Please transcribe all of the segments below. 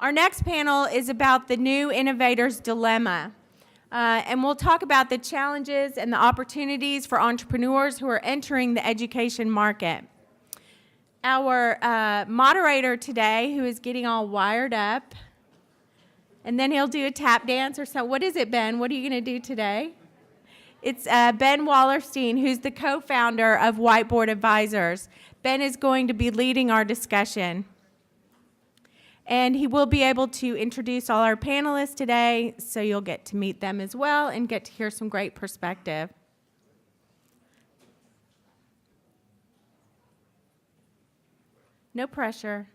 Our next panel is about the new innovator's dilemma. And we'll talk about the challenges and the opportunities for entrepreneurs who are entering the education market. Our moderator today, who is getting all wired up, and then he'll do a tap dance or so. What is it, Ben? What are you going to do today? It's Ben Wallerstein, who's the co-founder of Whiteboard Advisors. Ben is going to be leading our discussion. And he will be able to introduce all our panelists today, so you'll get to meet them as well and get to hear some great perspective. No pressure.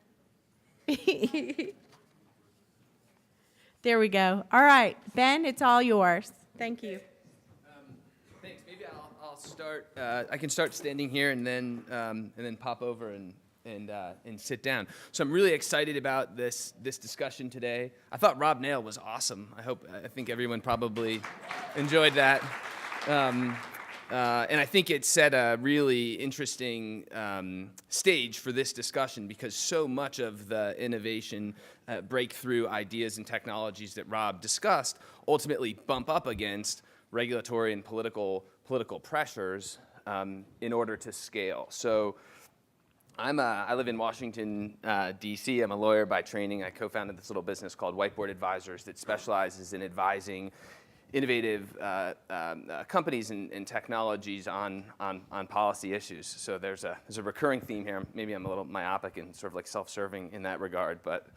There we go. All right, Ben, it's all yours. Thank you. Thanks. Maybe I'll start. I can start standing here and then pop over and sit down. So I'm really excited about this discussion today. I thought Rob Nail was awesome. I think everyone probably enjoyed that. And I think it set a really interesting stage for this discussion, because so much of the innovation, breakthrough ideas and technologies that Rob discussed ultimately bump up against regulatory and political pressures in order to scale. So I live in Washington, D.C. I'm a lawyer by training. I co-founded this little business called Whiteboard Advisors that specializes in advising innovative companies and technologies on policy issues. So there's a recurring theme here. Maybe I'm a little myopic and sort of like self-serving in that regard, but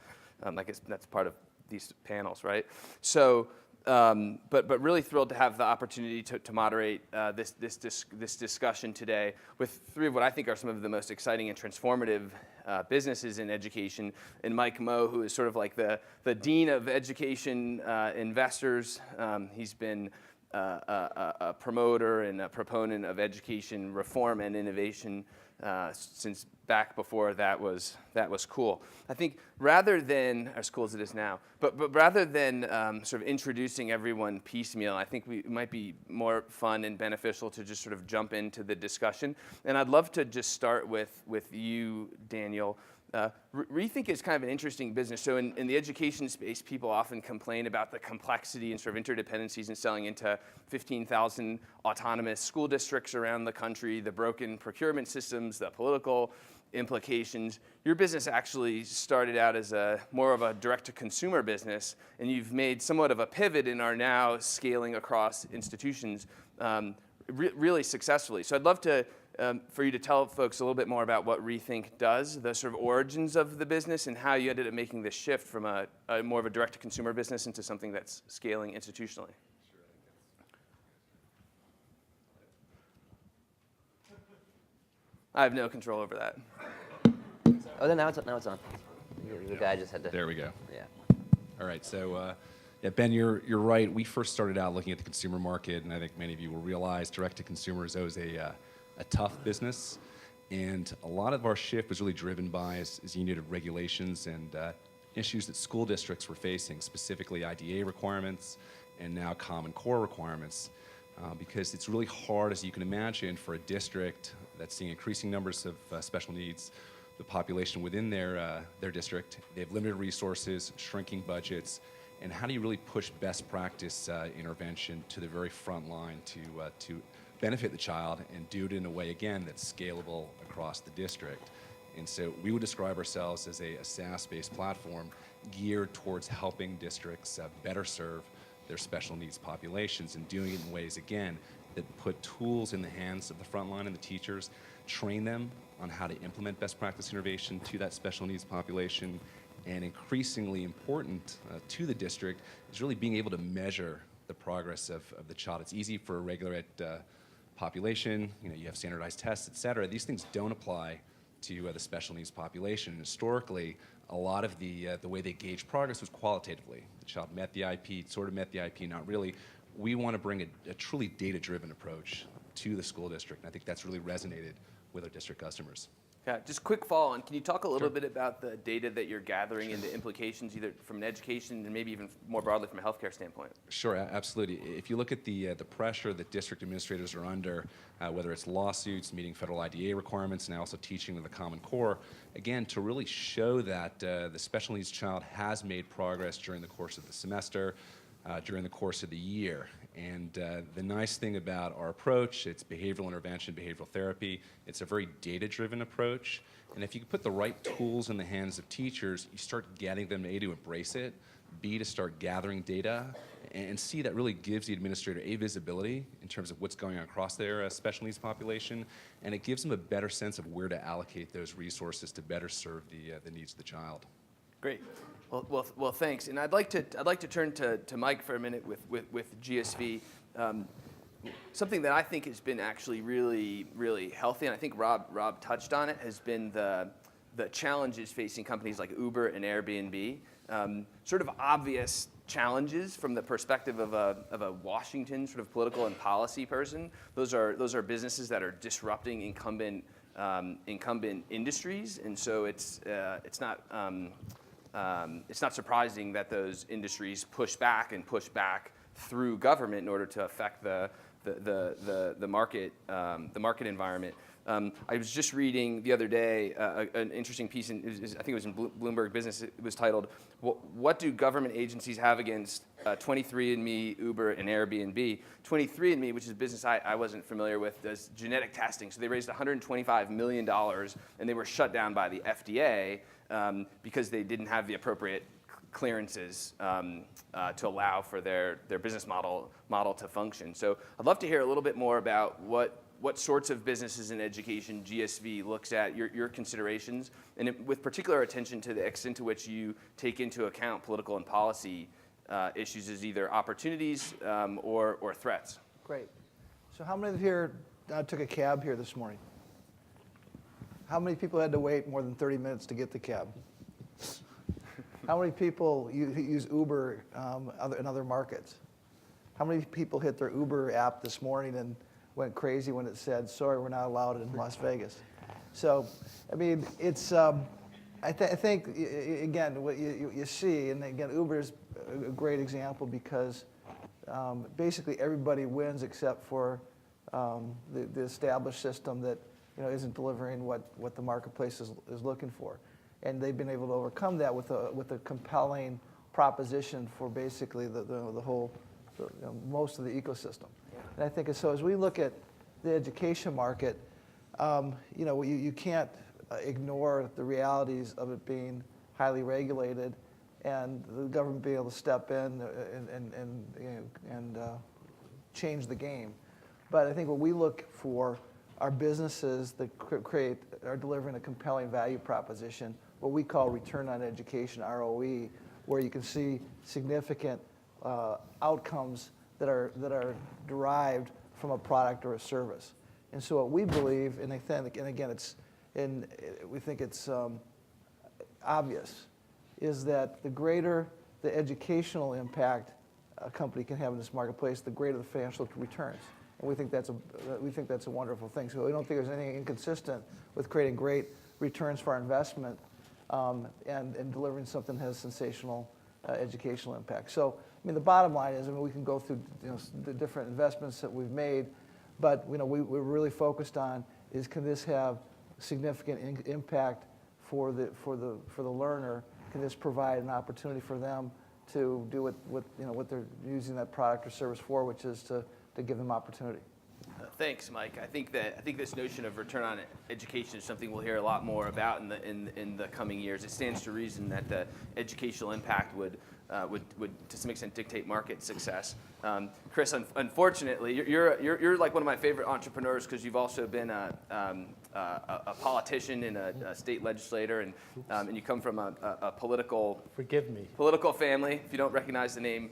I guess that's part of these panels, right? So, but really thrilled to have the opportunity to moderate this discussion today with three of what I think are some of the most exciting and transformative businesses in education, and Mike Moe, who is sort of like the dean of education investors. He's been a promoter and a proponent of education reform and innovation since back before that was cool. I think rather than, as cool as it is now, but rather than sort of introducing everyone piecemeal, I think it might be more fun and beneficial to just sort of jump into the discussion. And I'd love to just start with you, Daniel. Rethink is kind of an interesting business. So in the education space, people often complain about the complexity and sort of interdependencies in selling into 15,000 autonomous school districts around the country, the broken procurement systems, the political implications. Your business actually started out as more of a direct-to-consumer business, and you've made somewhat of a pivot and are now scaling across institutions really successfully. So I'd love for you to tell folks a little bit more about what Rethink does, the sort of origins of the business, and how you ended up making this shift from a more of a direct-to-consumer business into something that's scaling institutionally. I have no control over that. Oh, then now it's on. The guy just had to. There we go. Yeah. All right. So, yeah, Ben, you're right. We first started out looking at the consumer market, and I think many of you will realize direct-to-consumer is always a tough business, and a lot of our shift was really driven by, as you noted, regulations and issues that school districts were facing, specifically IDA requirements and now Common Core requirements, because it's really hard, as you can imagine, for a district that's seeing increasing numbers of special needs, the population within their district. They have limited resources, shrinking budgets, and how do you really push best practice intervention to the very front line to benefit the child and do it in a way, again, that's scalable across the district? And so we would describe ourselves as a SaaS-based platform geared towards helping districts better serve their special needs populations, and doing it in ways, again, that put tools in the hands of the front line and the teachers, train them on how to implement best practice innovation to that special needs population, and increasingly important to the district is really being able to measure the progress of the child. It's easy for a regular ed population, you have standardized tests, et cetera. These things don't apply to the special needs population. And historically, a lot of the way they gauge progress was qualitatively. The child met the IP, sort of met the IP, not really. We want to bring a truly data-driven approach to the school district, and I think that's really resonated with our district customers. Yeah, just quick follow on. Can you talk a little bit about the data that you're gathering and the implications, either from an education and maybe even more broadly from a healthcare standpoint? Sure, absolutely. If you look at the pressure that district administrators are under, whether it's lawsuits, meeting federal IDA requirements, and also teaching in the Common Core, again, to really show that the special needs child has made progress during the course of the semester, during the course of the year. And the nice thing about our approach, it's behavioral intervention, behavioral therapy. It's a very data-driven approach. And if you can put the right tools in the hands of teachers, you start getting them, A, to embrace it, B, to start gathering data, and C, that really gives the administrator A, visibility in terms of what's going on across their special needs population, and it gives them a better sense of where to allocate those resources to better serve the needs of the child. Great. Well, thanks. And I'd like to turn to Mike for a minute with GSV. Something that I think has been actually really healthy, and I think Rob touched on it, has been the challenges facing companies like Uber and Airbnb. Sort of obvious challenges from the perspective of a Washington sort of political and policy person. Those are businesses that are disrupting incumbent industries, and so it's not surprising that those industries push back through government in order to affect the market environment. I was just reading the other day an interesting piece, I think it was in Bloomberg Business. It was titled, "What do government agencies have against 23andMe, Uber, and Airbnb?" 23andMe, which is a business I wasn't familiar with, does genetic testing. So they raised $125 million, and they were shut down by the FDA because they didn't have the appropriate clearances to allow for their business model to function. So I'd love to hear a little bit more about what sorts of businesses in education GSV looks at, your considerations, and with particular attention to the extent to which you take into account political and policy issues as either opportunities or threats. Great. So how many of you here took a cab here this morning? How many people had to wait more than 30 minutes to get the cab? How many people use Uber in other markets? How many people hit their Uber app this morning and went crazy when it said, "Sorry, we're not allowed in Las Vegas"? So, I mean, it's, I think, again, what you see, and again, Uber is a great example because basically everybody wins except for the established system that isn't delivering what the marketplace is looking for. And they've been able to overcome that with a compelling proposition for basically the whole, most of the ecosystem. Yeah. And I think so as we look at the education market, you can't ignore the realities of it being highly regulated and the government being able to step in and change the game. But I think what we look for are businesses that are delivering a compelling value proposition, what we call return on education, ROE, where you can see significant outcomes that are derived from a product or a service. And so what we believe, and again, we think it's obvious, is that the greater the educational impact a company can have in this marketplace, the greater the financial returns. And we think that's a wonderful thing. So we don't think there's anything inconsistent with creating great returns for our investment and delivering something that has sensational educational impact. So I mean, the bottom line is, we can go through the different investments that we've made, but we're really focused on is, can this have significant impact for the learner? Can this provide an opportunity for them to do what they're using that product or service for, which is to give them opportunity? Thanks, Mike. I think this notion of return on education is something we'll hear a lot more about in the coming years. It stands to reason that the educational impact would to some extent dictate market success. Chris, unfortunately, you're like one of my favorite entrepreneurs because you've also been a politician and a state legislator, and you come from a political family. If you don't recognize the name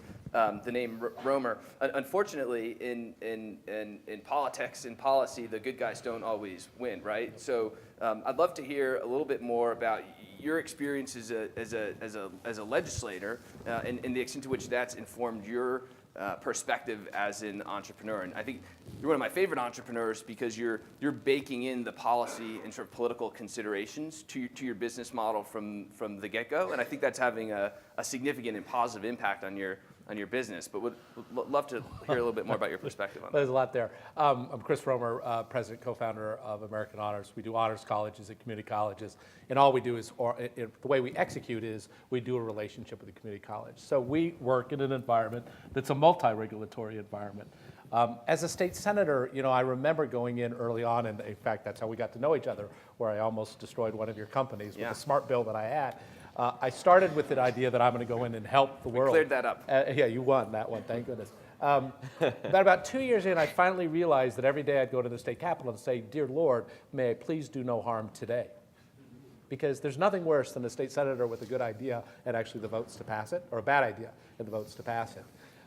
Romer. Unfortunately, in politics and policy, the good guys don't always win, right? So I'd love to hear a little bit more about your experience as a legislator and the extent to which that's informed your perspective as an entrepreneur. And I think you're one of my favorite entrepreneurs because you're baking in the policy and sort of political considerations to your business model from the get-go. And I think that's having a significant and positive impact on your business. But would love to hear a little bit more about your perspective on that. There's a lot there. I'm Chris Romer, president, co-founder of American Honors. We do honors colleges and community colleges. And all we do is, the way we execute is, we do a relationship with the community college. So we work in an environment that's a multi-regulatory environment. As a state senator, I remember going in early on, and in fact, that's how we got to know each other, where I almost destroyed one of your companies with a smart bill that I had. I started with the idea that I'm going to go in and help the world. Cleared that up. Yeah, you won that one, thank goodness. But about 2 years in, I finally realized that every day I'd go to the state capitol and say, "Dear Lord, may I please do no harm today?" Because there's nothing worse than a state senator with a good idea and actually the votes to pass it, or a bad idea and the votes to pass it.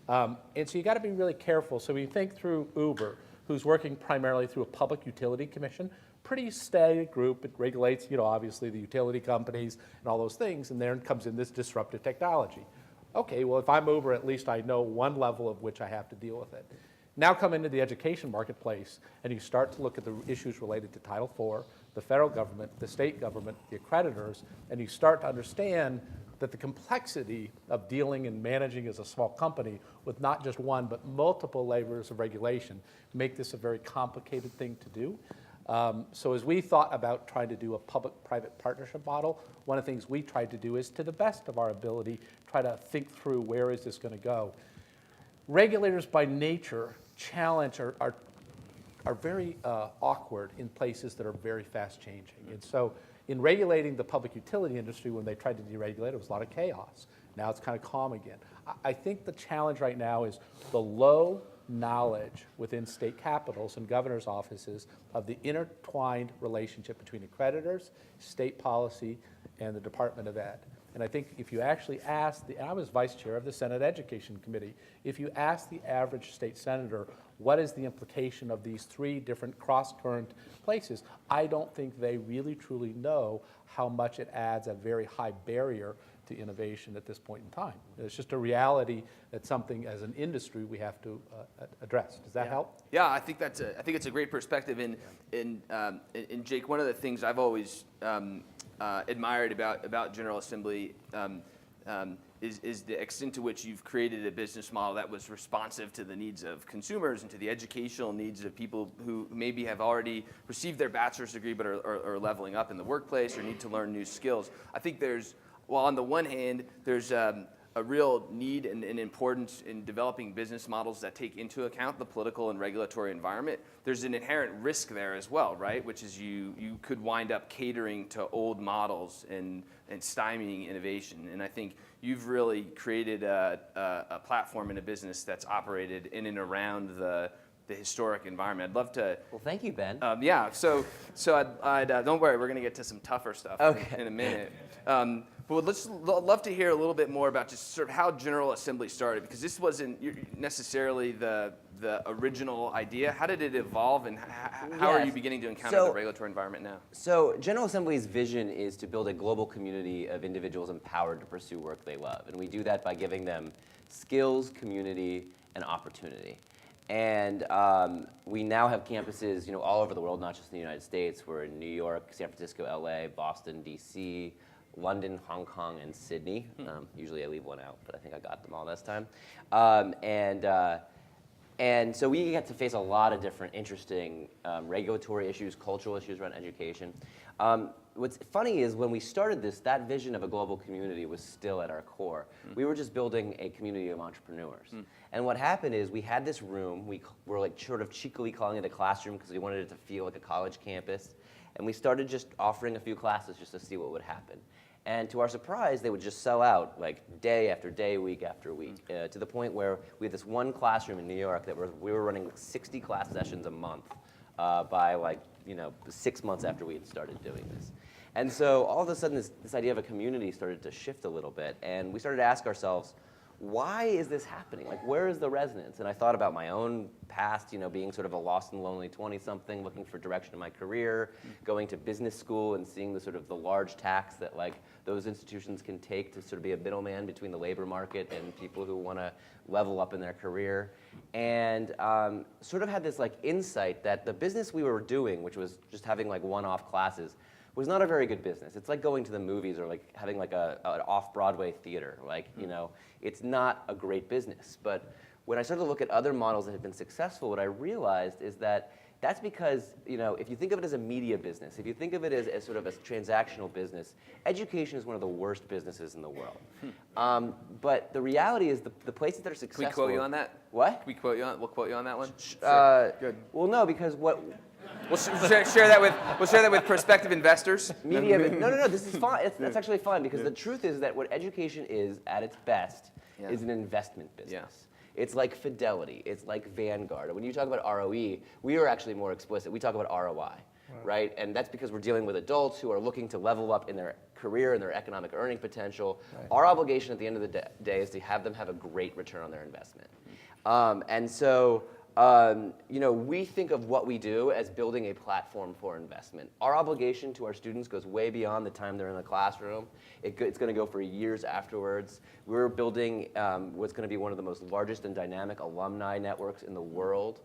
And so you got to be really careful. So when you think through Uber, who's working primarily through a public utility commission, pretty steady group. It regulates, obviously the utility companies and all those things, and there comes in this disruptive technology. Okay, well, if I'm Uber, at least I know one level of which I have to deal with it. Now come into the education marketplace, and you start to look at the issues related to Title IV, the federal government, the state government, the accreditors, and you start to understand that the complexity of dealing and managing as a small company with not just one, but multiple layers of regulation make this a very complicated thing to do. So as we thought about trying to do a public-private partnership model, one of the things we tried to do is, to the best of our ability, try to think through where is this going to go. Regulators by nature are very awkward in places that are very fast changing. And so in regulating the public utility industry, when they tried to deregulate, it was a lot of chaos. Now it's kind of calm again. I think the challenge right now is the low knowledge within state capitals and governor's offices of the intertwined relationship between accreditors, state policy, and the Department of Ed. And I think if you actually ask, I was vice chair of the Senate Education Committee, if you ask the average state senator, what is the implication of these three different cross-current places, I don't think they really truly know how much it adds a very high barrier to innovation at this point in time. It's just a reality that's something as an industry we have to address. Does that help? Yeah, I think it's a great perspective. And Jake, one of the things I've always admired about General Assembly is the extent to which you've created a business model that was responsive to the needs of consumers and to the educational needs of people who maybe have already received their bachelor's degree but are leveling up in the workplace or need to learn new skills. I think while on the one hand, there's a real need and importance in developing business models that take into account the political and regulatory environment, there's an inherent risk there as well, right? Which is you could wind up catering to old models and stymieing innovation. And I think you've really created a platform in a business that's operated in and around the historic environment. I'd love to. Well, thank you, Ben. Yeah. So I'd don't worry. We're going to get to some tougher stuff in a minute. But let's love to hear a little bit more about just sort of how General Assembly started, because this wasn't necessarily the original idea. How did it evolve, and how are you beginning to encounter the regulatory environment now? So General Assembly's vision is to build a global community of individuals empowered to pursue work they love. And we do that by giving them skills, community, and opportunity. And we now have campuses, all over the world, not just in the United States. We're in New York, San Francisco, LA, Boston, DC, London, Hong Kong, and Sydney. Usually I leave one out, but I think I got them all this time. And so we get to face a lot of different interesting regulatory issues, cultural issues around education. What's funny is when we started this, that vision of a global community was still at our core. We were just building a community of entrepreneurs. And what happened is we had this room, we were like sort of cheekily calling it a classroom because we wanted it to feel like a college campus. And we started just offering a few classes just to see what would happen. And to our surprise, they would just sell out like day after day, week after week, to the point where we had this one classroom in New York that we were running 60 class sessions a month by 6 months after we had started doing this. And so all of a sudden, this idea of a community started to shift a little bit. And we started to ask ourselves, why is this happening? Like, where is the resonance? And I thought about my own past, being sort of a lost and lonely 20-something, looking for direction in my career, going to business school and seeing the sort of the large tax that like those institutions can take to sort of be a middleman between the labor market and people who want to level up in their career. And sort of had this like insight that the business we were doing, which was just having like one-off classes, was not a very good business. It's like going to the movies or like having like an off-Broadway theater. Like, it's not a great business. But when I started to look at other models that had been successful, what I realized is that that's because, if you think of it as a media business, if you think of it as sort of a transactional business, education is one of the worst businesses in the world. But the reality is the places that are successful... Can we quote you on that? What? Can we quote you on? We'll quote you on that one. Good. Well, no, because what... We'll share that with prospective investors. Media, no, this is fine. That's actually fine because the truth is that what education is at its best is an investment business. Yeah. It's like Fidelity. It's like Vanguard. When you talk about ROE, we are actually more explicit. We talk about ROI, right? And that's because we're dealing with adults who are looking to level up in their career and their economic earning potential. Right. Our obligation at the end of the day is to have them have a great return on their investment. And so... we think of what we do as building a platform for investment. Our obligation to our students goes way beyond the time they're in the classroom. It's going to go for years afterwards. We're building what's going to be one of the most largest and dynamic alumni networks in the world,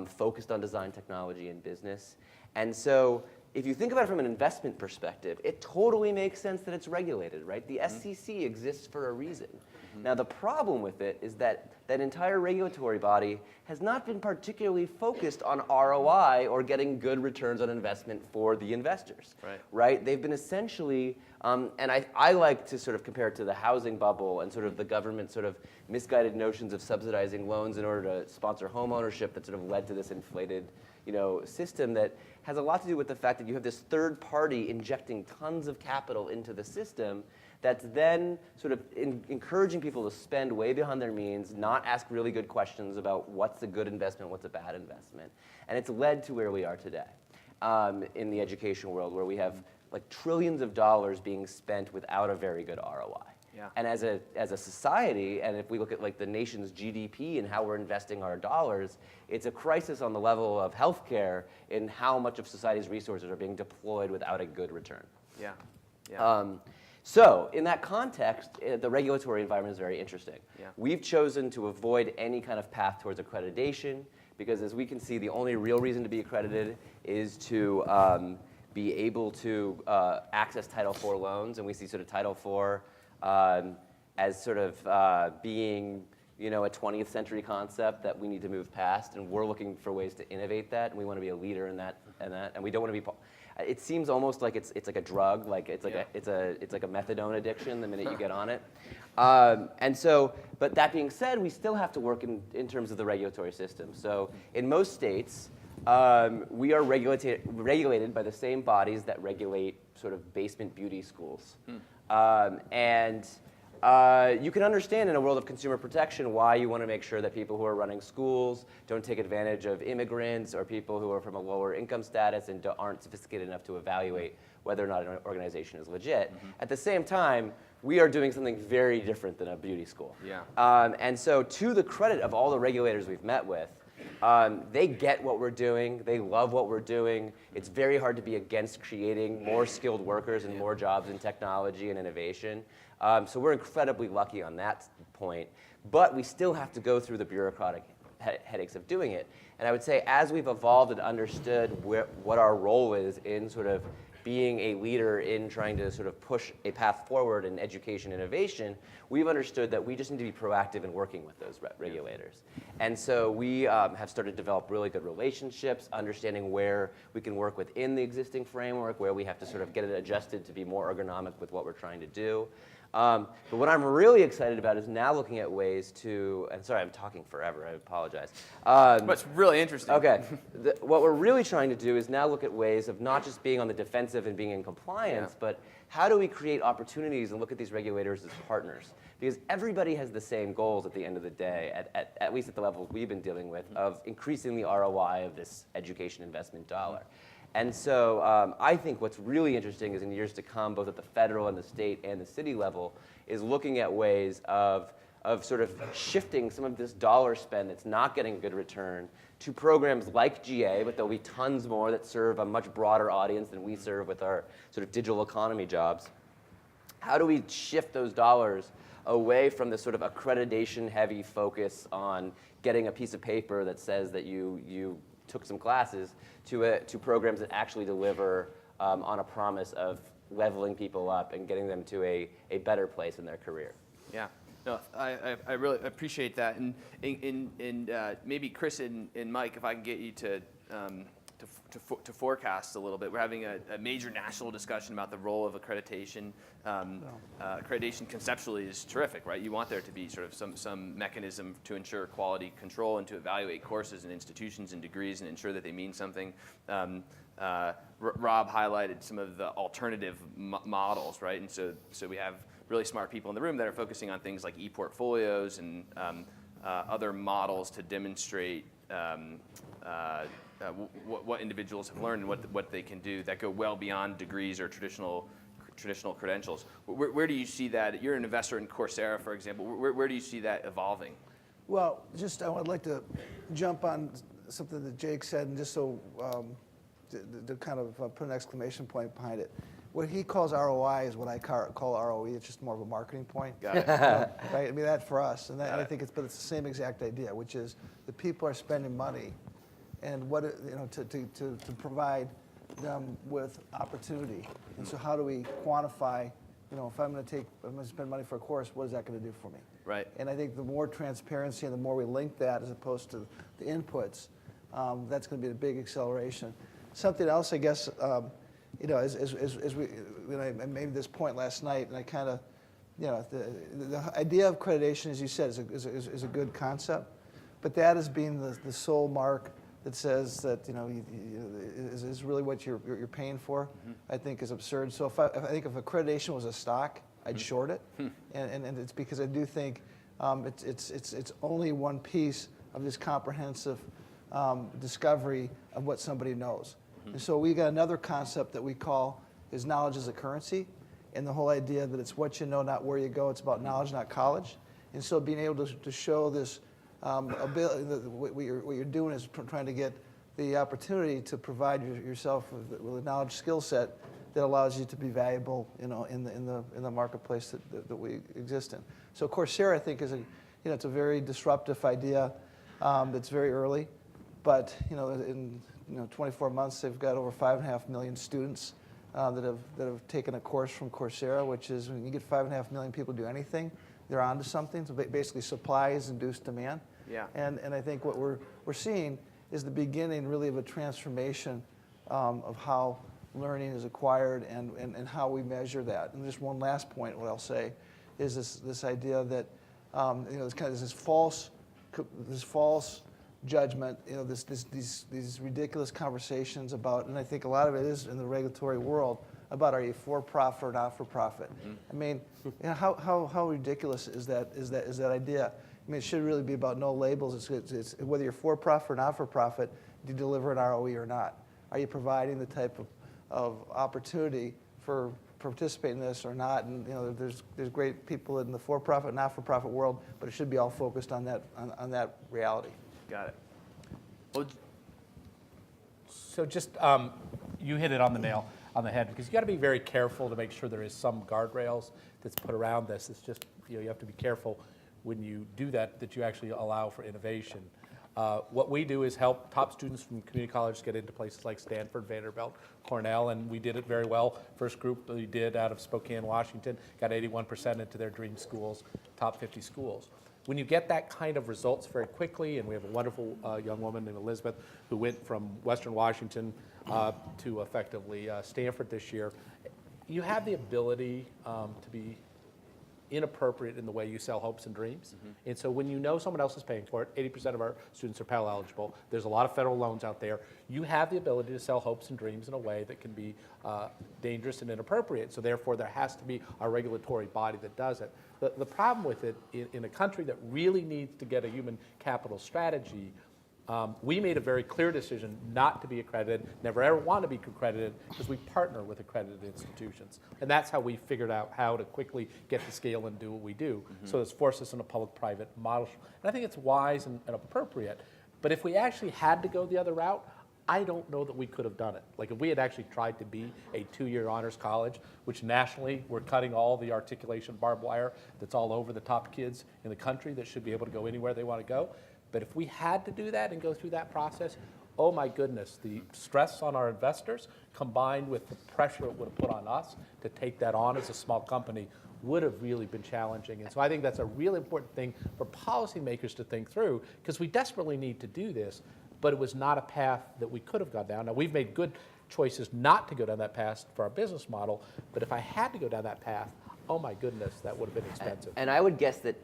focused on design, technology, and business. And so if you think about it from an investment perspective, it totally makes sense that it's regulated, right? The SEC exists for a reason. Now, the problem with it is that that entire regulatory body has not been particularly focused on ROI or getting good returns on investment for the investors. Right? They've been essentially, and I like to sort of compare it to the housing bubble and sort of the government sort of misguided notions of subsidizing loans in order to sponsor home ownership that sort of led to this inflated system that has a lot to do with the fact that you have this third party injecting tons of capital into the system that's then sort of encouraging people to spend way beyond their means, not ask really good questions about what's a good investment, what's a bad investment. And it's led to where we are today in the education world, where we have like trillions of dollars being spent without a very good ROI. Yeah. And as a society, and if we look at like the nation's GDP and how we're investing our dollars, it's a crisis on the level of healthcare in how much of society's resources are being deployed without a good return. Yeah. Yeah. So in that context, the regulatory environment is very interesting. Yeah. We've chosen to avoid any kind of path towards accreditation because, as we can see, the only real reason to be accredited is to be able to access Title IV loans, and we see sort of Title IV as sort of being a 20th century concept that we need to move past, and we're looking for ways to innovate that, and we want to be a leader in that, and we don't want to be. It seems almost like it's like a drug, like it's like it's like a methadone addiction the minute you get on it, and so. But that being said, we still have to work in terms of the regulatory system. So in most states, we are regulated by the same bodies that regulate sort of basement beauty schools, and. You can understand in a world of consumer protection why you want to make sure that people who are running schools don't take advantage of immigrants or people who are from a lower income status and aren't sophisticated enough to evaluate whether or not an organization is legit. At the same time, we are doing something very different than a beauty school. Yeah. And so to the credit of all the regulators we've met with, they get what we're doing. They love what we're doing. It's very hard to be against creating more skilled workers and more jobs in technology and innovation. So we're incredibly lucky on that point. But we still have to go through the bureaucratic headaches of doing it. And I would say as we've evolved and understood what our role is in sort of being a leader in trying to sort of push a path forward in education innovation, we've understood that we just need to be proactive in working with those regulators. And so we have started to develop really good relationships, understanding where we can work within the existing framework, where we have to sort of get it adjusted to be more ergonomic with what we're trying to do. But what I'm really excited about is now looking at ways to, and sorry, I'm talking forever, I apologize. But it's really interesting. Okay, what we're really trying to do is now look at ways of not just being on the defensive and being in compliance, but how do we create opportunities and look at these regulators as partners? Because everybody has the same goals at the end of the day, at least at the levels we've been dealing with, of increasing the ROI of this education investment dollar. And so I think what's really interesting is in years to come, both at the federal and the state and the city level, is looking at ways of of sort of shifting some of this dollar spend that's not getting a good return to programs like GA, but there'll be tons more that serve a much broader audience than we serve with our sort of digital economy jobs. How do we shift those dollars away from this sort of accreditation-heavy focus on getting a piece of paper that says that you took some classes to programs that actually deliver on a promise of leveling people up and getting them to a better place in their career? Yeah. No, I really appreciate that, and maybe Chris and Mike, if I can get you to forecast a little bit. We're having a major national discussion about the role of accreditation. Accreditation conceptually is terrific, right? You want there to be sort of some mechanism to ensure quality control and to evaluate courses and institutions and degrees and ensure that they mean something. Rob highlighted some of the alternative models, right? And so we have really smart people in the room that are focusing on things like e-portfolios and other models to demonstrate what individuals have learned and what they can do that go well beyond degrees or traditional credentials. Where do you see that? You're an investor in Coursera, for example. Where do you see that evolving? Well, just I'd like to jump on something that Jake said, and just so to kind of put an exclamation point behind it. What he calls ROI is what I call ROE. It's just more of a marketing point. Got it. Right? I mean, that for us, and that, I think it's the same exact idea, which is the people are spending money, and what to provide them with opportunity. And so, how do we quantify? If I'm going to spend money for a course, what is that going to do for me? Right. And I think the more transparency and the more we link that, as opposed to the inputs, that's going to be a big acceleration. Something else, I guess. As we, I made this point last night, and I kind of, the idea of accreditation, as you said, is a good concept, but that as being the sole mark that says that is really what you're paying for, I think is absurd. So if I think if accreditation was a stock, I'd short it, and it's because I do think it's only one piece of this comprehensive discovery of what somebody knows. And so we got another concept that we call is knowledge as a currency, and the whole idea that it's what you know, not where you go. It's about knowledge, not college. And so being able to show this ability, what you're doing is trying to get the opportunity to provide yourself with a knowledge skill set that allows you to be valuable, in the marketplace that we exist in. So Coursera, I think, is it's a very disruptive idea that's very early, but in 24 months, they've got over 5.5 million students that have taken a course from Coursera, which is when you get 5.5 million people do anything, they're onto something. So basically, supply is induced demand. Yeah. And I think what we're seeing is the beginning, really, of a transformation of how learning is acquired and how we measure that. And just one last point, what I'll say, is this idea that there's kind of this false judgment, these ridiculous conversations about, and I think a lot of it is in the regulatory world, about are you for profit or not for profit. I mean, how ridiculous is that idea? I mean, it should really be about no labels. It's whether you're for profit or not for profit, do you deliver an ROE or not? Are you providing the type of opportunity for participating in this or not? And there's great people in the for-profit, not-for-profit world, but it should be all focused on that reality. Got it. Well, So just, you hit it on the nail on the head, because you got to be very careful to make sure there is some guardrails that's put around this. It's just, you have to be careful when you do that you actually allow for innovation. What we do is help top students from community colleges get into places like Stanford, Vanderbilt, Cornell, and we did it very well. First group we did out of Spokane, Washington, got 81% into their dream schools, top 50 schools. When you get that kind of results very quickly, and we have a wonderful young woman named Elizabeth who went from Western Washington to effectively Stanford this year, you have the ability to be inappropriate in the way you sell hopes and dreams. And so when you know someone else is paying for it, 80% of our students are Pell eligible, there's a lot of federal loans out there, you have the ability to sell hopes and dreams in a way that can be dangerous and inappropriate. So therefore there has to be a regulatory body that does it. The problem with it in a country that really needs to get a human capital strategy, We made a very clear decision not to be accredited, never ever want to be accredited, because we partner with accredited institutions. And that's how we figured out how to quickly get to scale and do what we do. So it's forced us in a public-private model. And I think it's wise and appropriate. But if we actually had to go the other route, I don't know that we could have done it. Like if we had actually tried to be a 2-year honors college, which nationally we're cutting all the articulation barbed wire that's all over the top kids in the country that should be able to go anywhere they want to go. But if we had to do that and go through that process, oh my goodness, the stress on our investors combined with the pressure it would have put on us to take that on as a small company would have really been challenging. And so I think that's a really important thing for policymakers to think through, because we desperately need to do this, but it was not a path that we could have gone down. Now, we've made good choices not to go down that path for our business model, but if I had to go down that path, oh my goodness, that would have been expensive. And I would guess that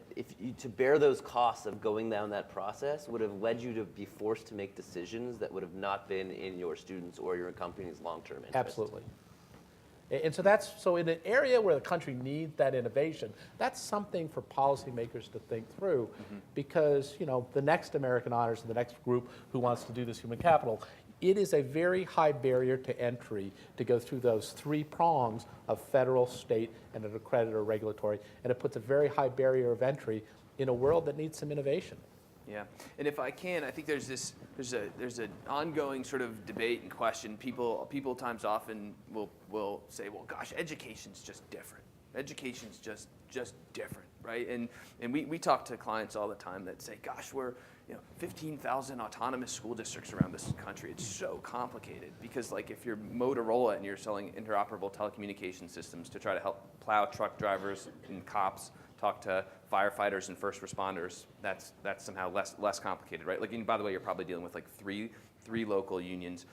to bear those costs of going down that process would have led you to be forced to make decisions that would have not been in your students' or your company's long-term interest. Absolutely. And so in an area where the country needs that innovation, that's something for policymakers to think through, because the next American Honors and the next group who wants to do this human capital, it is a very high barrier to entry to go through those 3 prongs of federal, state, and an accreditor regulatory, and it puts a very high barrier of entry in a world that needs some innovation. Yeah, and if I can, I think there's an ongoing sort of debate and question. People times often will say, well, gosh, education's just different. Education's just different, right? And we talk to clients all the time that say, gosh, we're 15,000 autonomous school districts around this country. It's so complicated because like if you're Motorola and you're selling interoperable telecommunication systems to try to help plow truck drivers and cops talk to firefighters and first responders, that's somehow less complicated, right? Like, and by the way, you're probably dealing with like three local unions.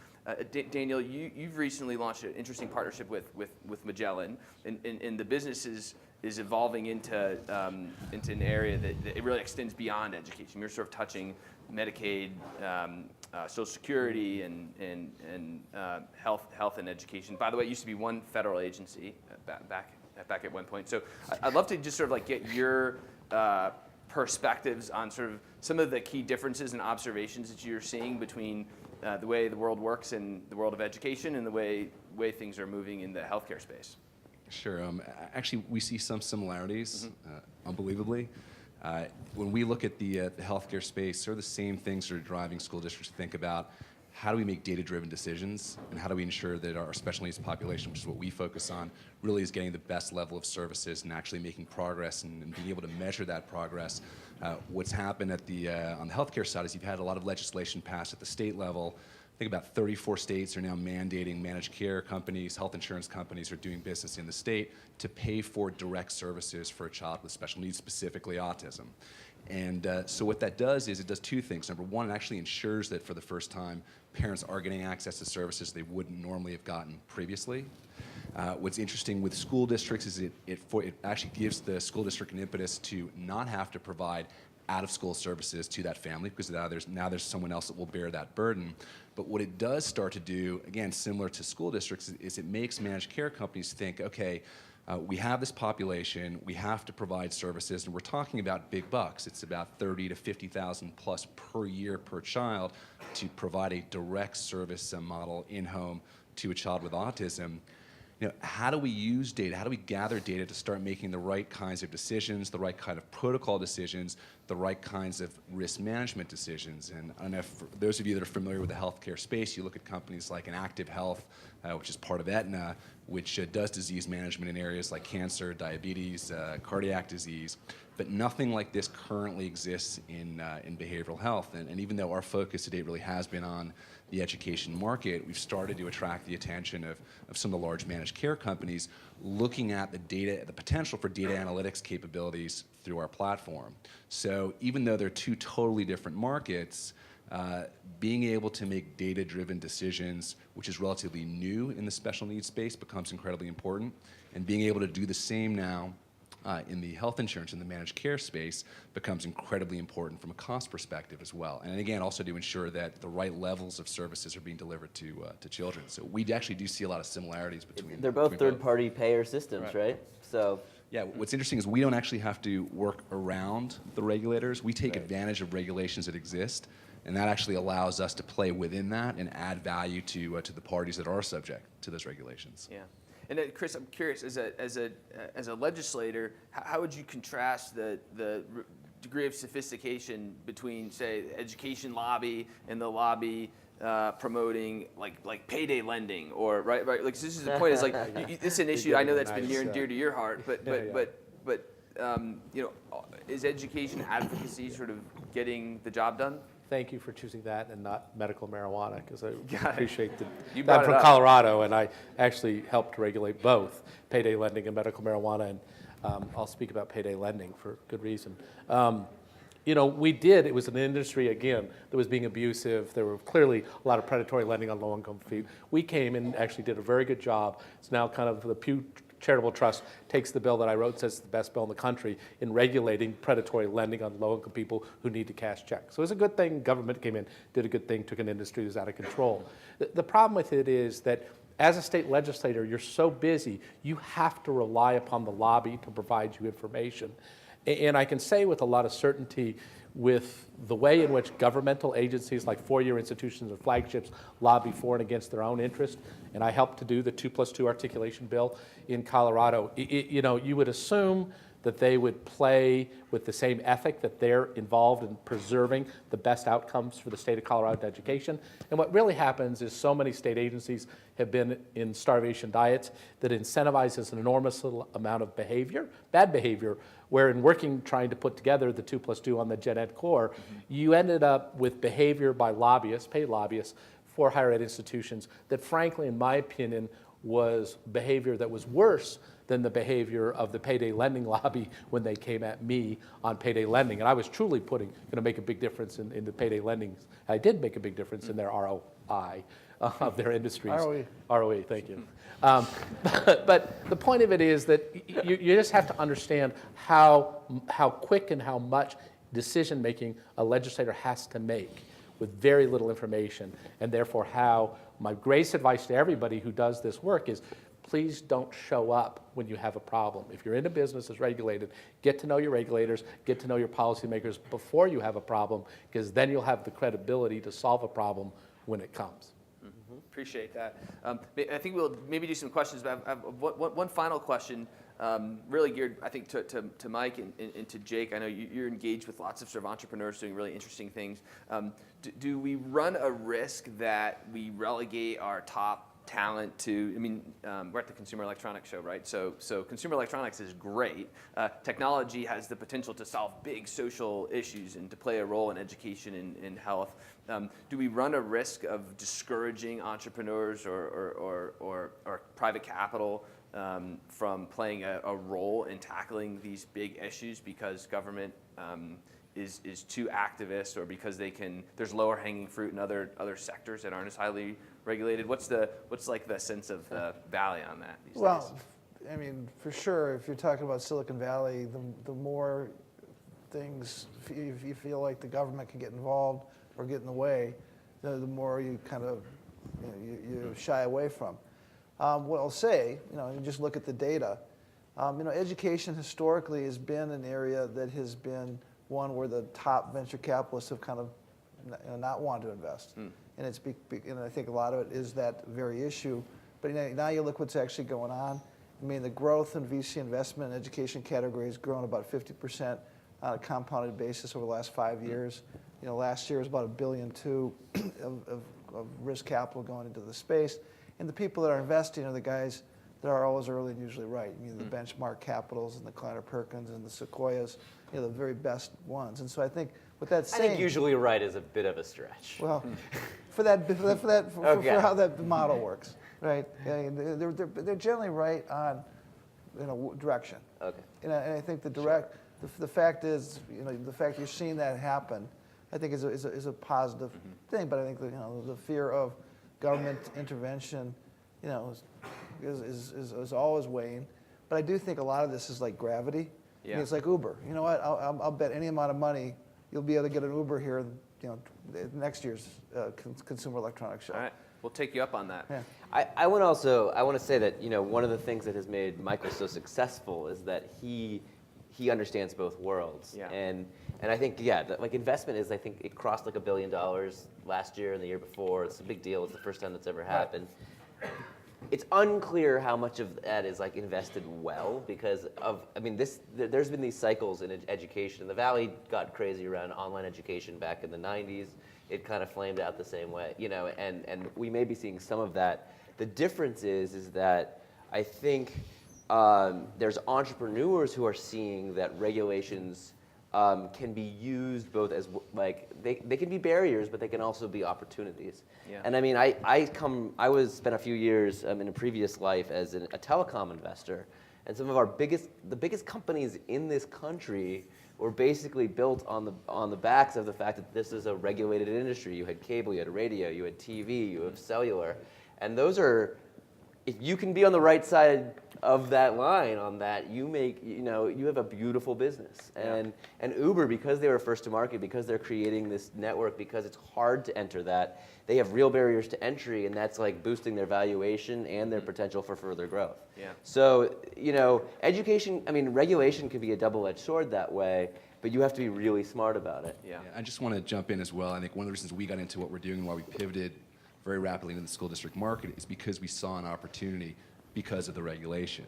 Daniel, you've recently launched an interesting partnership with Magellan, and the business is evolving into an area that it really extends beyond education. You're sort of touching Medicaid, Social Security, and health and education. By the way, it used to be one federal agency back at one point. So I'd love to just sort of like get your perspectives on sort of some of the key differences and observations that you're seeing between the way the world works in the world of education and the way things are moving in the healthcare space. Sure. Actually, we see some similarities, unbelievably. When we look at the healthcare space, they're the same things that are driving school districts to think about how do we make data-driven decisions, and how do we ensure that our special needs population, which is what we focus on, really is getting the best level of services and actually making progress and being able to measure that progress. What's happened on the healthcare side is you've had a lot of legislation passed at the state level. I think about 34 states are now mandating managed care companies, health insurance companies are doing business in the state to pay for direct services for a child with special needs, specifically autism. And so what that does is it does 2 things. Number one, it actually ensures that for the first time, parents are getting access to services they wouldn't normally have gotten previously. What's interesting with school districts is it actually gives the school district an impetus to not have to provide out-of-school services to that family, because now there's someone else that will bear that burden. But what it does start to do, again, similar to school districts, is it makes managed care companies think, okay, we have this population, we have to provide services, and we're talking about big bucks. It's about $30,000 to $50,000 plus per year per child to provide a direct service model in-home to a child with autism. How do we use data? How do we gather data to start making the right kinds of decisions, the right kind of protocol decisions, the right kinds of risk management decisions? And I don't know if for those of you that are familiar with the healthcare space, you look at companies like an Active Health, which is part of Aetna, which does disease management in areas like cancer, diabetes, cardiac disease, but nothing like this currently exists in behavioral health. And even though our focus to date really has been on the education market, we've started to attract the attention of some of the large managed care companies looking at the data, the potential for data analytics capabilities through our platform. So even though they're 2 totally different markets, being able to make data-driven decisions, which is relatively new in the special needs space, becomes incredibly important. And being able to do the same now in the health insurance and the managed care space becomes incredibly important from a cost perspective as well. And again, also to ensure that the right levels of services are being delivered to children. So we actually do see a lot of similarities between. They're both third-party payer systems, right? So. Yeah, what's interesting is we don't actually have to work around the regulators. We take advantage of regulations that exist. And that actually allows us to play within that and add value to the parties that are subject to those regulations. Yeah. And then, Chris, I'm curious, as a legislator, how would you contrast the degree of sophistication between, say, the education lobby and the lobby promoting like payday lending, or right? Like, this is the point. Is like this is an issue I know that's been near and dear to your heart, but you know, is education advocacy sort of getting the job done? Thank you for choosing that and not medical marijuana, because I appreciate that. You I'm from Colorado, and I actually helped regulate both payday lending and medical marijuana, and I'll speak about payday lending for good reason. You know, it was an industry, again, that was being abusive. There were clearly a lot of predatory lending on low-income people. We came and actually did a very good job. It's now kind of the Pew Charitable Trust takes the bill that I wrote, says it's the best bill in the country, in regulating predatory lending on low-income people who need to cash checks. So it's a good thing. Government came in, did a good thing, took an industry that was out of control. The problem with it is that as a state legislator, you're so busy, you have to rely upon the lobby to provide you information. And I can say with a lot of certainty, with the way in which governmental agencies like four-year institutions and flagships lobby for and against their own interest, and I helped to do the 2+2 articulation bill in Colorado, you know, you would assume that they would play with the same ethic, that they're involved in preserving the best outcomes for the state of Colorado education. And what really happens is so many state agencies have been in starvation diets that incentivizes an enormous amount of behavior, bad behavior, where in working, trying to put together the 2+2 on the Gen Ed core, you ended up with behavior by lobbyists, paid lobbyists, for higher ed institutions that frankly, in my opinion, was behavior that was worse than the behavior of the payday lending lobby when they came at me on payday lending. And I was truly going to make a big difference in the payday lending. I did make a big difference in their ROI of their industries. ROE, thank you. But the point of it is that you just have to understand how quick and how much decision making a legislator has to make with very little information, and therefore how my greatest advice to everybody who does this work is please don't show up when you have a problem. If you're in a business that's regulated, get to know your regulators, get to know your policymakers before you have a problem, because then you'll have the credibility to solve a problem when it comes. Mm-hmm. Appreciate that. I think we'll maybe do some questions, but I have one final question, really geared, I think, to Mike and to Jake. I know you're engaged with lots of sort of entrepreneurs doing really interesting things. Do we run a risk that we relegate our top talent to, I mean, we're at the Consumer Electronics Show, right? So consumer electronics is great. Technology has the potential to solve big social issues and to play a role in education and health. Do we run a risk of discouraging entrepreneurs or private capital from playing a role in tackling these big issues because government is too activist, or because there's lower hanging fruit in other sectors that aren't as highly regulated? What's like the sense of the Valley on that these days? I mean, for sure, if you're talking about Silicon Valley, the more things you feel like the government can get involved or get in the way, the more you kind of you shy away from. What I'll say, you just look at the data. Education historically has been an area that has been one where the top venture capitalists have kind of not wanted to invest. And and I think a lot of it is that very issue. But now you look what's actually going on. I mean, the growth in VC investment in education category has grown about 50% on a compounded basis over the last 5 years. Last year was about $1.2 billion of risk capital going into the space. And the people that are investing are the guys that are always early and usually right. The benchmark capitals and the Kleiner Perkins and the Sequoias, the very best ones. And so I think with that saying, I think usually right is a bit of a stretch. Well, for how that model works, right? They're generally right on, direction. Okay. And I think the fact is, the fact you're seeing that happen, I think is a positive thing. But I think the fear of government intervention, is always weighing. But I do think a lot of this is like gravity. Yeah. I mean, it's like Uber. You know what? I'll bet any amount of money you'll be able to get an Uber here, next year's Consumer Electronics Show. All right, we'll take you up on that. Yeah. I want to say that one of the things that has made Michael so successful is that he he understands both worlds. Yeah. And I think, like investment is, I think it crossed like $1 billion last year and the year before. It's a big deal. It's the first time that's ever happened. It's unclear how much of that is like invested well because of, I mean, there's been these cycles in education. The Valley got crazy around online education back in the 90s. It kind of flamed out the same way, you know, and we may be seeing some of that. The difference is that I think there's entrepreneurs who are seeing that regulations can be used both as like they can be barriers, but they can also be opportunities. Yeah. And I mean, I spent a few years in a previous life as a telecom investor, and some of the biggest companies in this country were basically built on the backs of the fact that this is a regulated industry. You had cable, you had radio, you had TV, you have cellular, and those are. If you can be on the right side of that line on that, you have a beautiful business. And Uber, because they were first to market, because they're creating this network, because it's hard to enter that, they have real barriers to entry, and that's like boosting their valuation and their potential for further growth. Yeah. So, regulation can be a double-edged sword that way, but you have to be really smart about it. Yeah. I just want to jump in as well. I think one of the reasons we got into what we're doing and why we pivoted very rapidly into the school district market is because we saw an opportunity because of the regulation.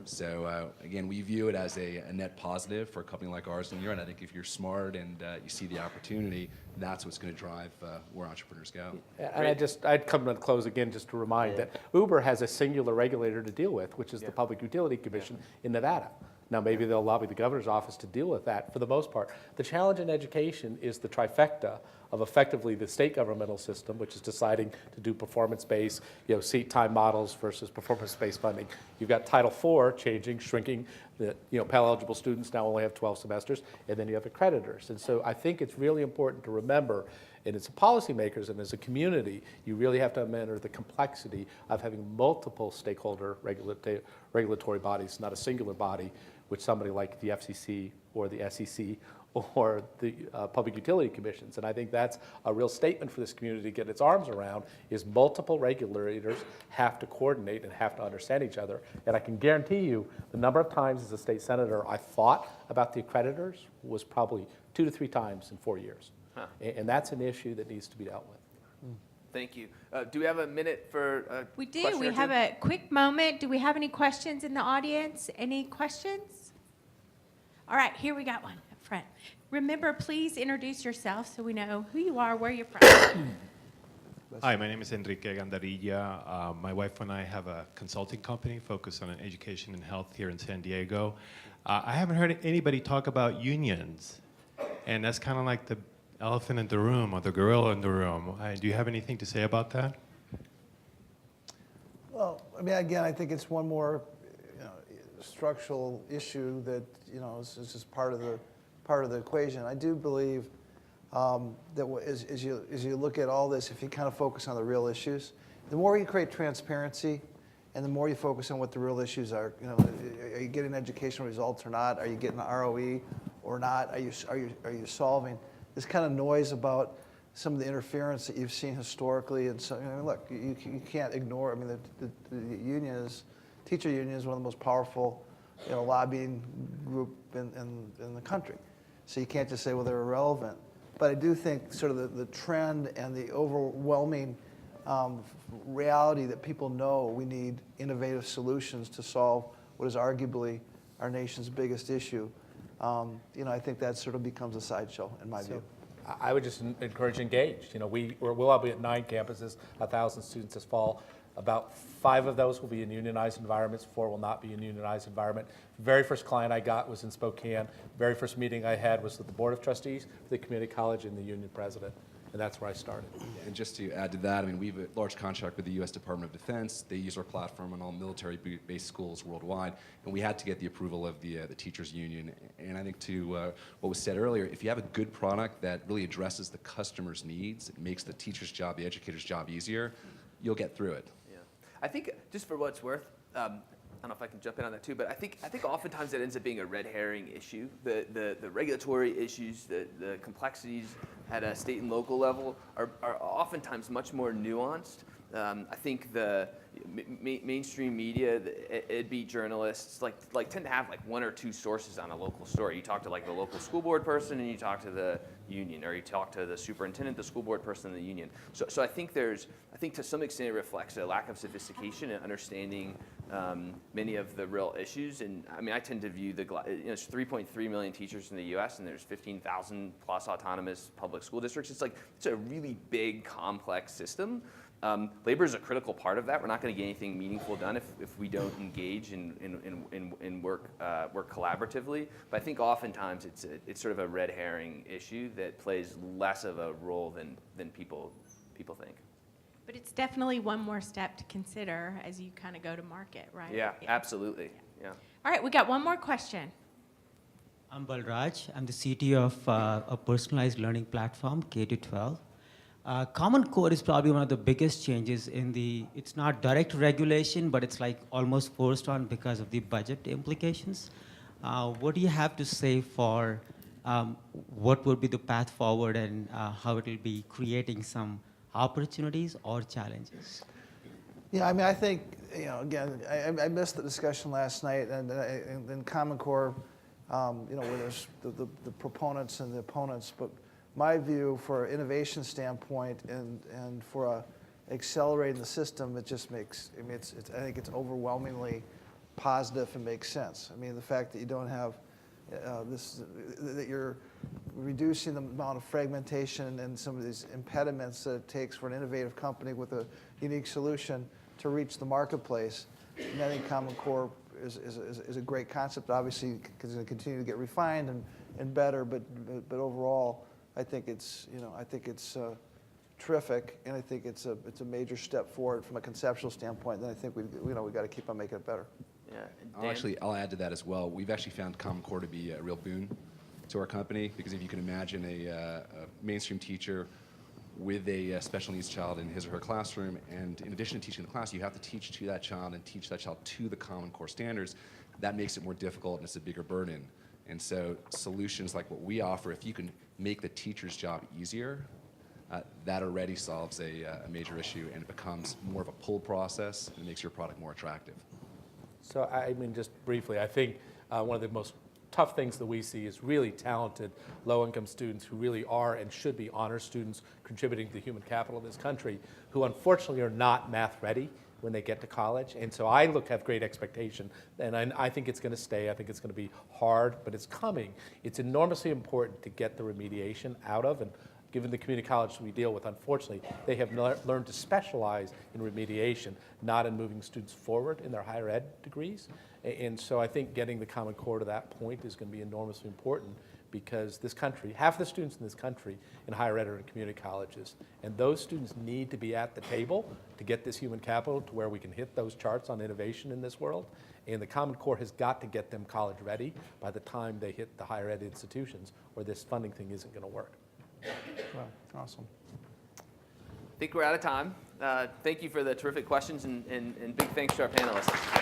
So again, we view it as a net positive for a company like ours. And I think if you're smart and you see the opportunity, that's what's going to drive where entrepreneurs go. And I'd come to close again just to remind that Uber has a singular regulator to deal with, which is the Public Utility Commission in Nevada. Now, maybe they'll lobby the governor's office to deal with that for the most part. The challenge in education is the trifecta of effectively the state governmental system, which is deciding to do performance-based, seat time models versus performance-based funding. You've got Title IV changing, shrinking. Pell-eligible students now only have 12 semesters, and then you have accreditors. And so I think it's really important to remember, and as policymakers and as a community, you really have to manage the complexity of having multiple stakeholder regulatory bodies, not a singular body, which somebody like the FCC or the SEC or the Public Utility Commissions. And I think that's a real statement for this community to get its arms around, is multiple regulators have to coordinate and have to understand each other. And I can guarantee you the number of times as a state senator I thought about the accreditors was probably 2 to 3 times in 4 years. Huh. And that's an issue that needs to be dealt with. Thank you. Do we have a minute for a We do. question We or two? have a quick moment. Do we have any questions in the audience? Any questions? All right, here we got one up front. Remember, please introduce yourself so we know who you are, where you're from. Hi, my name is Enrique Gandarilla. My wife and I have a consulting company focused on education and health here in San Diego. I haven't heard anybody talk about unions, and that's kind of like the elephant in the room or the gorilla in the room. Do you have anything to say about that? Well, I mean, again, I think it's one more structural issue that is just part of the equation. I do believe that as you look at all this, if you kind of focus on the real issues, the more you create transparency, and the more you focus on what the real issues are. Are you getting educational results or not? Are you getting the ROE or not? Are you solving this kind of noise about some of the interference that you've seen historically? And so, look, you can't ignore. I mean, the teacher union is one of the most powerful, lobbying group in the country. So you can't just say, well, they're irrelevant. But I do think sort of the trend and the overwhelming reality that people know we need innovative solutions to solve what is arguably our nation's biggest issue. I think that sort of becomes a sideshow in my view. I would just encourage engage. We'll all be at 9 campuses, 1,000 students this fall. About 5 of those will be in unionized environments, 4 will not be in unionized environment. Very first client I got was in Spokane. Very first meeting I had was with the Board of Trustees, the community college, and the union president. And that's where I started. And just to add to that, I mean, we have a large contract with the U.S. Department of Defense. They use our platform in all military-based schools worldwide, and we had to get the approval of the teachers' union. And I think to what was said earlier, if you have a good product that really addresses the customer's needs, it makes the teacher's job, the educator's job easier, you'll get through it. Yeah, I think just for what it's worth. I don't know if I can jump in on that too, but I think oftentimes it ends up being a red herring issue. The regulatory issues, the complexities at a state and local level are oftentimes much more nuanced I think the mainstream media, the ed beat journalists, like tend to have like one or two sources on a local story. You talk to like the local school board person, and you talk to the union, or you talk to the superintendent, the school board person, and the union. So I think to some extent it reflects a lack of sophistication and understanding many of the real issues. And I mean, I tend to view there's 3.3 million teachers in the U.S. and there's 15,000 plus autonomous public school districts. It's a really big, complex system. Labor is a critical part of that. We're not going to get anything meaningful done if we don't engage and work collaboratively. But I think oftentimes it's sort of a red herring issue that plays less of a role than people think. But it's definitely one more step to consider as you kind of go to market, right? Yeah, absolutely. Yeah. All right, we got one more question. I'm Balraj. I'm the CTO of a personalized learning platform, K-12. Common Core is probably one of the biggest changes it's not direct regulation, but it's like almost forced on because of the budget implications. What do you have to say for what would be the path forward and how it will be creating some opportunities or challenges? Yeah, I mean, I think, again, I missed the discussion last night, and Common Core, where there's the proponents and the opponents, but my view for an innovation standpoint and for accelerating the system, it just makes, I think it's overwhelmingly positive and makes sense. I mean, the fact that you don't have that you're reducing the amount of fragmentation and some of these impediments that it takes for an innovative company with a unique solution to reach the marketplace. And I think Common Core is a great concept. Obviously, it's going to continue to get refined and better, but overall, I think it's terrific, and I think it's a major step forward from a conceptual standpoint. And I think we got to keep on making it better. Yeah. I'll add to that as well. We've actually found Common Core to be a real boon to our company, because if you can imagine a mainstream teacher with a special needs child in his or her classroom, and in addition to teaching the class, you have to teach to that child and teach that child to the Common Core standards. That makes it more difficult, and it's a bigger burden. And so solutions like what we offer, if you can make the teacher's job easier, that already solves a major issue, and it becomes more of a pull process and makes your product more attractive. So, I mean, just briefly, I think one of the most tough things that we see is really talented, low-income students who really are and should be honor students contributing to the human capital of this country, who unfortunately are not math ready when they get to college. And so I have great expectation, and I think it's going to stay. I think it's going to be hard, but it's coming. It's enormously important to get the remediation out of, and given the community colleges we deal with, unfortunately, they have learned to specialize in remediation, not in moving students forward in their higher ed degrees. And so I think getting the Common Core to that point is going to be enormously important, because this country, half the students in this country in higher ed are in community colleges, and those students need to be at the table to get this human capital to where we can hit those charts on innovation in this world. And the Common Core has got to get them college ready by the time they hit the higher ed institutions, or this funding thing isn't going to work. Well, awesome. I think we're out of time. Thank you for the terrific questions, and big thanks to our panelists.